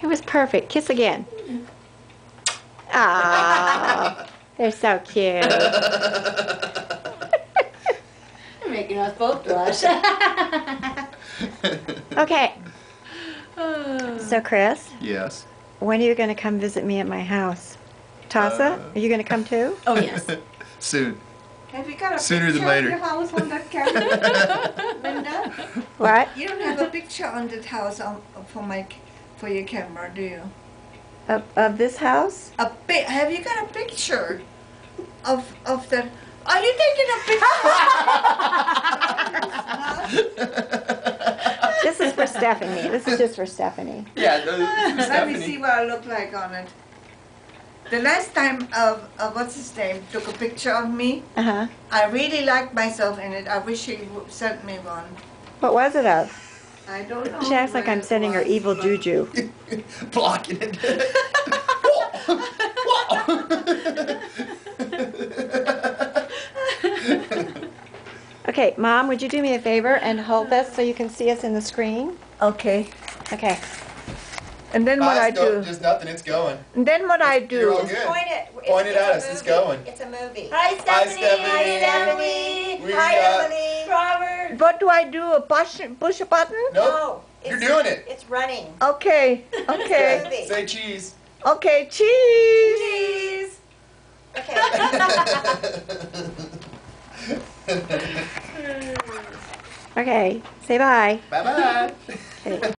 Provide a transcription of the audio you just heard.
It was perfect. Kiss again. Ah, they're so cute. You're making us both blush. Okay. So, Chris, Yes. when are you going to come visit me at my house? Tassa, are you going to come too? Oh, yes. Soon. Have you got a Sooner than picture later. of your house on that camera, Linda? What? You don't have a picture on that house for your camera, do you? Of this house? Have you got a picture of the? Are you taking a picture? This is for Stephanie. This is just for Stephanie. Yeah, Let me see what I look like on it. The last time what's his name took a picture of me, Uh-huh. I really liked myself in it. I wish he sent me one. What was it of? I don't know. She acts like I'm sending her evil juju. Blocking it. Okay, Mom, would you do me a favor and hold this so you can see us in the screen? Okay. Okay. And then what I do? There's nothing, it's going. And then what I You're all do? good. Point it. Point it at us, it's going. It's a movie. Hi, Stephanie. Stephanie. Stephanie. We Hi, got- Emily. Robert. What do I do? Push a button? Nope. You're doing it. It's running. Okay. Okay. Movie. Say cheese. Okay. Cheese. Okay. Okay. Say bye. Bye bye. Okay.